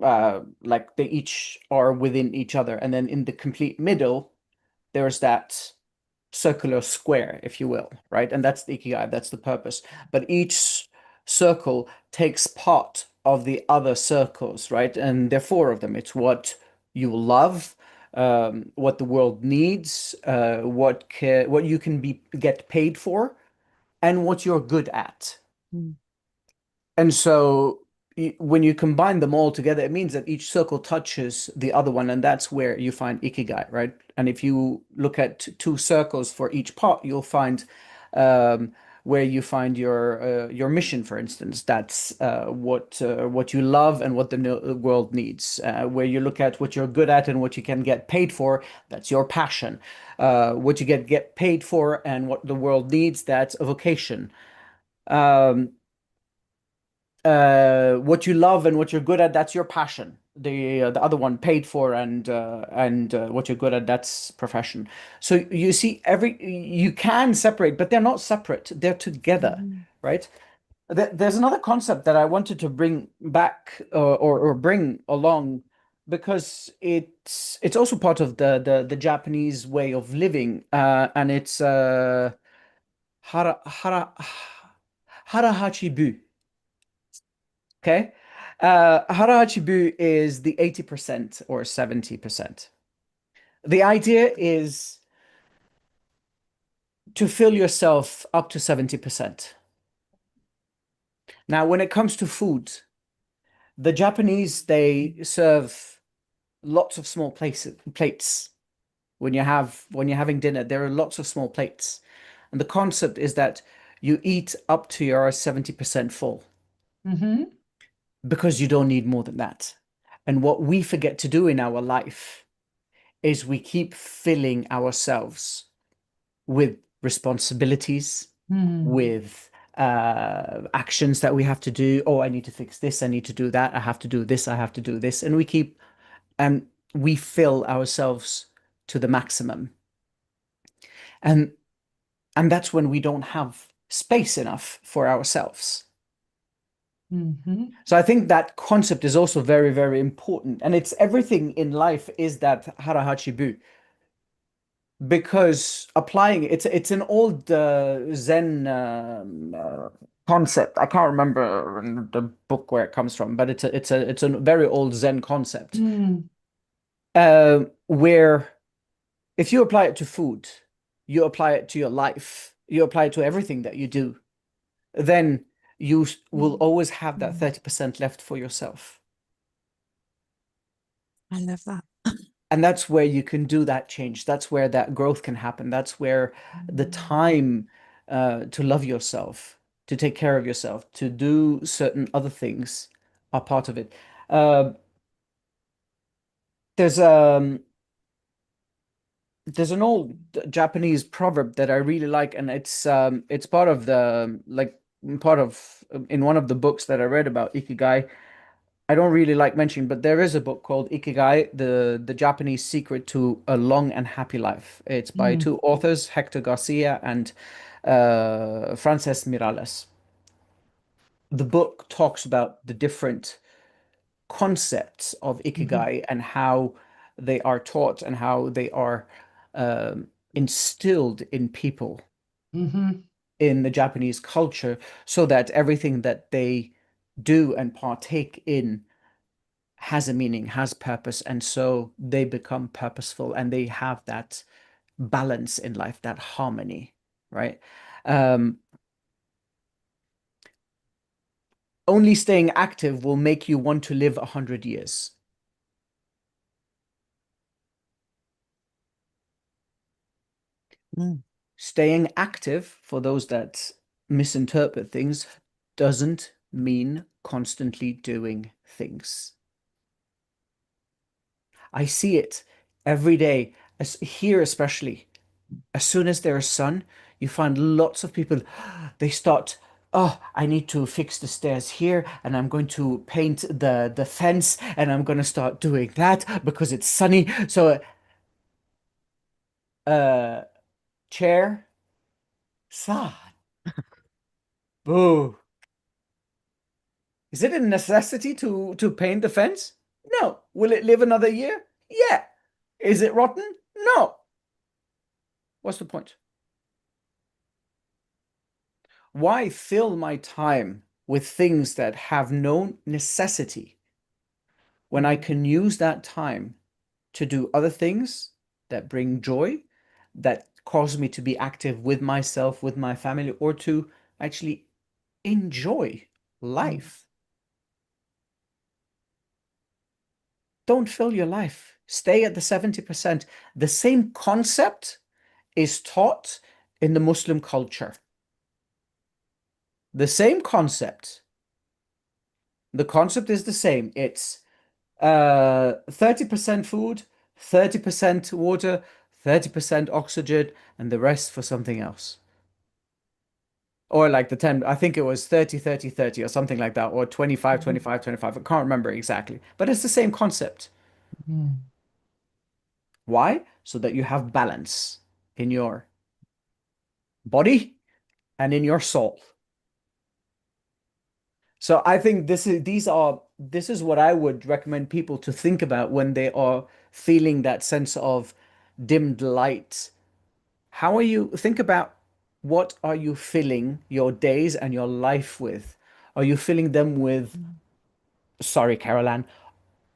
are within each other, and then in the complete middle there's that circular square, if you will, right? And that's the ikigai, that's the purpose. But each circle takes part of the other circles, right? And there are four of them. It's what you love, what the world needs, what you can get paid for, and what you're good at. Mm. And so when you combine them all together, it means that each circle touches the other one, and that's where you find ikigai, right? And if you look at two circles for each part, you'll find where you find your mission, for instance. That's what you love and what the world needs. Where you look at what you're good at and what you can get paid for, that's your passion. What you get paid for and what the world needs, that's a vocation. Um, what you love and what you're good at, that's your passion. The other one, paid for, and what you're good at, that's profession. So you see, you can separate, but they're not separate. They're together, right? There's another concept that I wanted to bring back or bring along because it's also part of the Japanese way of living, and it's harahachibu. Okay. Harahachibu is the 80% or 70%. The idea is to fill yourself up to 70%. Now, when it comes to food, the Japanese, they serve lots of small plates. When you're having dinner, there are lots of small plates. And the concept is that you eat up to your 70% full because you don't need more than that. And what we forget to do in our life is we keep filling ourselves with responsibilities, with actions that we have to do. Oh, I need to fix this. I need to do that. I have to do this. I have to do this. And we fill ourselves to the maximum. And that's when we don't have space enough for ourselves. So I think that concept is also very, very important. And it's everything in life is that harahachibu. Because applying it's an old Zen concept. I can't remember in the book where it comes from, but it's a very old Zen concept. Where if you apply it to food, you apply it to your life, you apply it to everything that you do, then you will always have that 30% left for yourself. I love that. And that's where you can do that change. That's where that growth can happen. That's where the time to love yourself, to take care of yourself, to do certain other things are part of it. There's an old Japanese proverb that I really like, and it's part of the like part of in one of the books that I read about Ikigai. I don't really like mentioning, but there is a book called Ikigai, the Japanese Secret to a Long and Happy Life. It's by Mm. two authors, Hector Garcia and Frances Miralles. The book talks about the different concepts of Ikigai and how they are taught and how they are instilled in people Mm-hmm. in the Japanese culture, so that everything that they do and partake in has a meaning, has purpose, and so they become purposeful and they have that balance in life, that harmony, right? Um, Only staying active will make you want to live 100 years. Mm. Staying active, for those that misinterpret things, doesn't mean constantly doing things. I see it every day, here especially. As soon as there's sun, you find lots of people, they start, oh, I need to fix the stairs here, and I'm going to paint the fence, and I'm going to start doing that because it's sunny. So, chair, sa, boo. Is it a necessity to paint the fence? No. Will it live another year? Yeah. Is it rotten? No. What's the point? Why fill my time with things that have no necessity when I can use that time to do other things that bring joy, that cause me to be active with myself, with my family, or to actually enjoy life? Don't fill your life. Stay at the 70%. The same concept is taught in the Muslim culture. The same concept. The concept is the same. It's 30% food, 30% water, 30% oxygen, and the rest for something else. Or like the 10, I think it was 30, 30, 30 or something like that, or 25, 25, 25. I can't remember exactly, but it's the same concept. Mm. Why? So that you have balance in your body and in your soul. So I think this is what I would recommend people to think about when they are feeling that sense of dimmed light. How are you think about what are you filling your days and your life with? Are you filling them with, sorry, Caroline,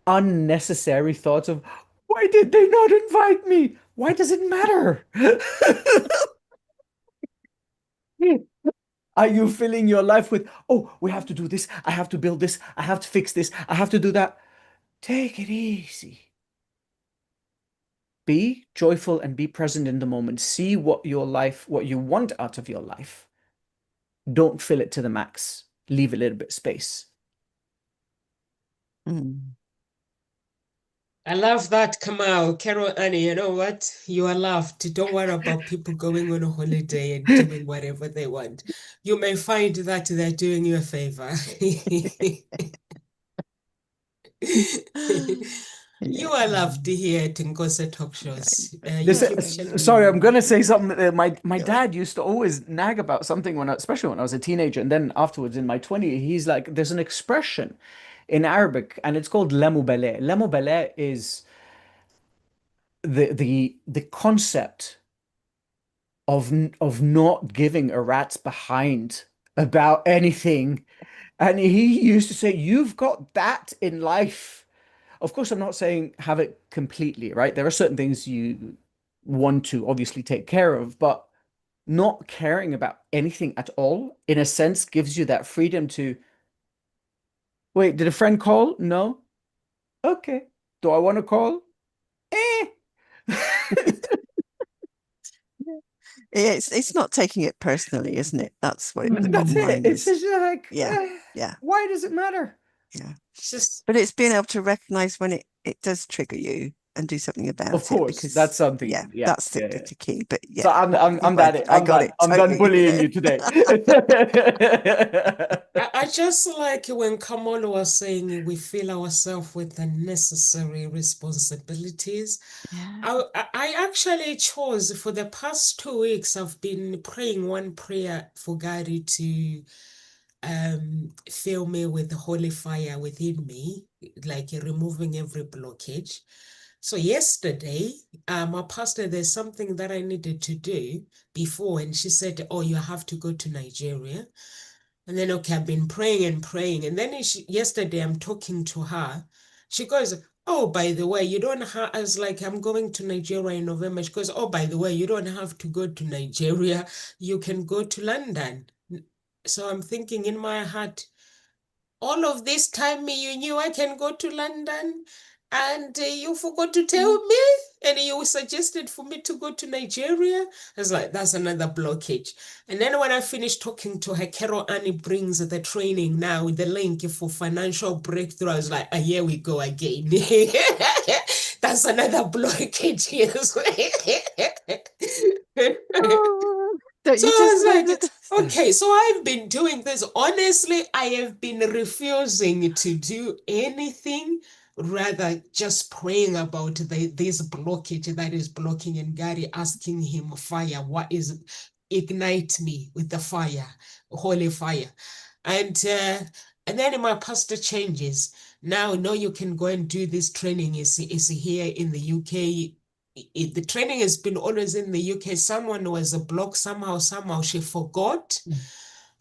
unnecessary thoughts of why did they not invite me? Why does it matter? Are you filling your life with, oh, we have to do this, I have to build this, I have to fix this, I have to do that? Take it easy. Be joyful and be present in the moment. See what you want out of your life. Don't fill it to the max. Leave a little bit space. Mm. I love that, Kamal. Carol, Annie, you know what? You are loved. Don't worry about people going on a holiday and doing whatever they want. You may find that they're doing you a favor. You are Yeah. loved here at Ngozi Talk Shows. You This, keep Thank shining. sorry, I'm you. gonna say something that my Go on. dad used to always nag about something especially when I was a teenager, and then afterwards in my 20s, he's like, there's an expression in Arabic, and it's called lemubale. Lemubale is the concept of not giving a rat's behind about anything. And he used to say, you've got that in life. Of course, I'm not saying have it completely, right? There are certain things you want to obviously take care of, but not caring about anything at all, in a sense, gives you that freedom to, wait, did a friend call? No. Okay. Do I want to call? Eh. Yeah, it's not taking it personally, isn't it? That's what the That's bottom it. line It's is. just like, Yeah, yeah, why does it matter? yeah. It's just, But it's being able to recognize when it does trigger you and do something about Of it, course, because that's something. yeah, Yeah, that's yeah, the yeah. key. But yeah, So I'm right, that I got it I'm done totally. bullying you today. I just like when Kamal was saying we fill ourselves with the necessary responsibilities. Yeah. I actually chose for the past 2 weeks, I've been praying one prayer for God to fill me with the holy fire within me, like removing every blockage. So yesterday, my pastor, there's something that I needed to do before, and she said, "Oh, you have to go to Nigeria." And then, okay, I've been praying and praying. And then yesterday, I'm talking to her. She goes, "Oh, by the way, you don't have," I was like, "I'm going to Nigeria in November." She goes, "Oh, by the way, you don't have to go to Nigeria. You can go to London." So I'm thinking in my heart, all of this time you knew I can go to London and you forgot to tell me, and you suggested for me to go to Nigeria. I was like, that's another blockage. And then when I finished talking to her, Carol Annie brings the training now, the link for financial breakthrough. I was like, oh, here we go again. That's another blockage. Yes. Oh, don't So you I just was love like, it? okay, so I've been doing this. Honestly, I have been refusing to do anything, rather just praying about this blockage that is blocking, and Gary asking him, fire, what is ignite me with the fire, holy fire. And then my pastor changes. Now, no, you can go and do this training. Is here in the UK. The training has been always in the UK. Someone was a block somehow she forgot.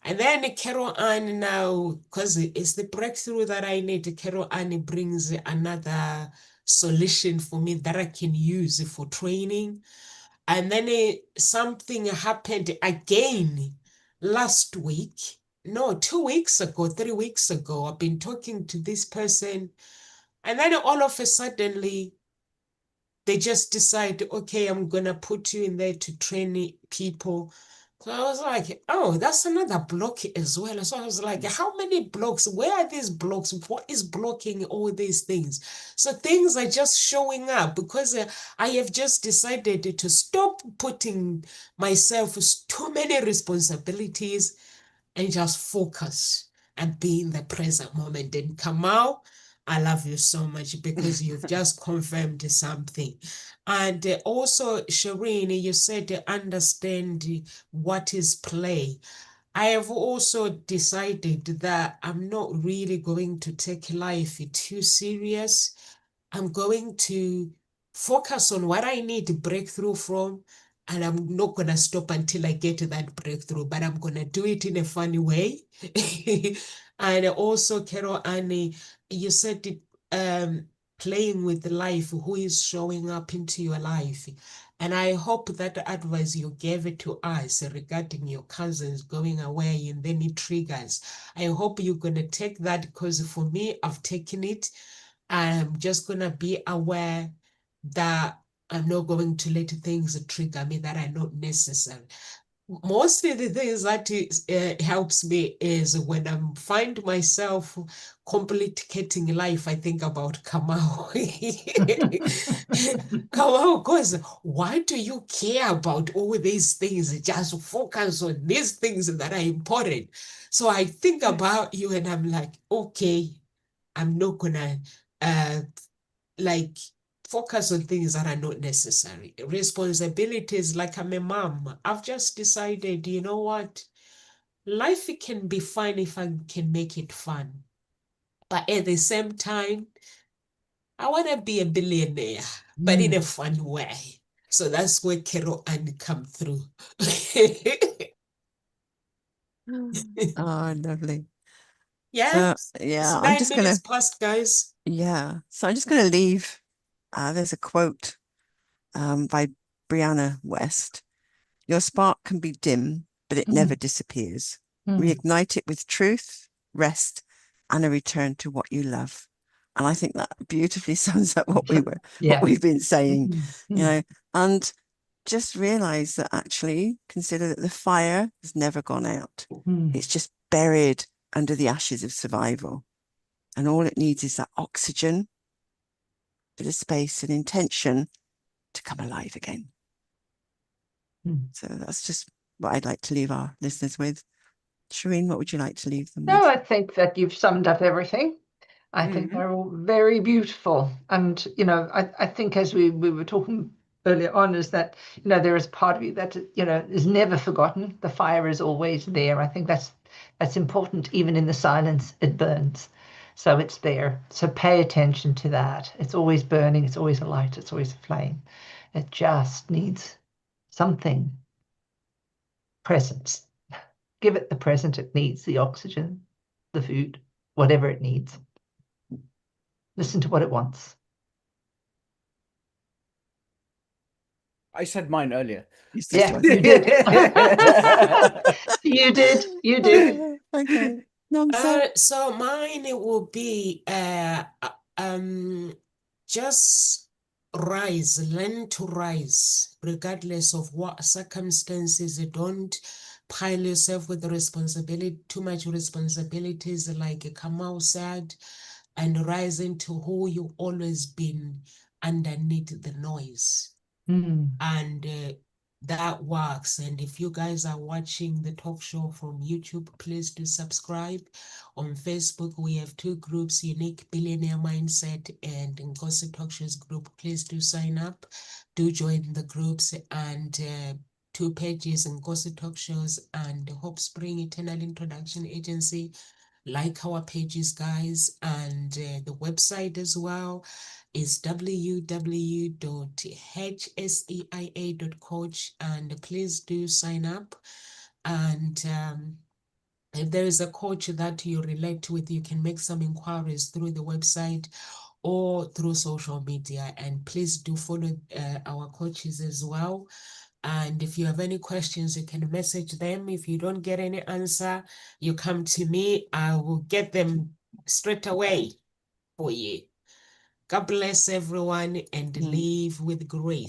And then Carol Ann now, because it's the breakthrough that I need, Carol Ann brings another solution for me that I can use for training. And then something happened again last week. No, 2 weeks ago, 3 weeks ago, I've been talking to this person. And then all of a suddenly, they just decide, okay, I'm gonna put you in there to train people. So I was like, oh, that's another block as well. So I was like, how many blocks? Where are these blocks? What is blocking all these things? So things are just showing up because I have just decided to stop putting myself with too many responsibilities and just focus and be in the present moment. And Kamal, I love you so much because you've just confirmed something. And also, Shireen, you said understand what is play. I have also decided that I'm not really going to take life too serious. I'm going to focus on what I need to breakthrough from, and I'm not going to stop until I get to that breakthrough, but I'm going to do it in a funny way. And also, Carol Annie, you said it, playing with life, who is showing up into your life. And I hope that the advice you gave it to us regarding your cousins going away and then it triggers. I hope you're going to take that, because for me, I've taken it. I'm just going to be aware that I'm not going to let things trigger me that are not necessary. Mostly the things that helps me is when I find myself complicating life, I think about Kamau. Kamau goes, why do you care about all these things? Just focus on these things that are important. So I think about you and I'm like, okay, I'm not gonna uh like focus on things that are not necessary. Responsibilities, like I'm a mom. I've just decided, you know what? Life can be fun if I can make it fun. But at the same time, I want to be a billionaire, but in a fun way. So that's where Carol Ann come through. Oh, lovely. Yeah, So it's yeah, 9 minutes past, guys. so I'm just gonna leave. There's a quote by Brianna West. Your spark can be dim, but it never disappears. Reignite it with truth, rest, and a return to what you love. And I think that beautifully sums up what we've been saying, and just realize that actually consider that the fire has never gone out. It's just buried under the ashes of survival. And all it needs is that oxygen bit of space and intention to come alive again. So that's just what I'd like to leave our listeners with. Shireen, what would you like to leave them No, with? I think that you've summed up everything. I think they're all very beautiful. And, I think as we were talking earlier on, is that, there is part of you that, is never forgotten. The fire is always there. I think that's important. Even in the silence, it burns. So it's there. So pay attention to that. It's always burning. It's always a light. It's always a flame. It just needs something, presence. Give it the present it needs, the oxygen, the food, whatever it needs. Listen to what it wants. I said mine earlier. Yeah, you did. You did. Okay. So mine it will be just rise, learn to rise, regardless of what circumstances. Don't pile yourself with too much responsibilities, like Kamau said, and rise into who you always been underneath the noise. And that works. And if you guys are watching the talk show from YouTube, please do subscribe. On Facebook, we have 2 groups, Unique Billionaire Mindset and Ngozi Talk Shows group. Please do sign up. Do join the groups, and 2 pages, Ngozi Talk Shows and Hope Spring Eternal Introduction Agency. Like our pages, guys, and the website as well is www.hseia.coach, and please do sign up. And if there is a coach that you relate with, you can make some inquiries through the website or through social media. And please do follow our coaches as well. And if you have any questions, you can message them. If you don't get any answer, you come to me. I will get them straight away for you. God bless everyone and live with grace.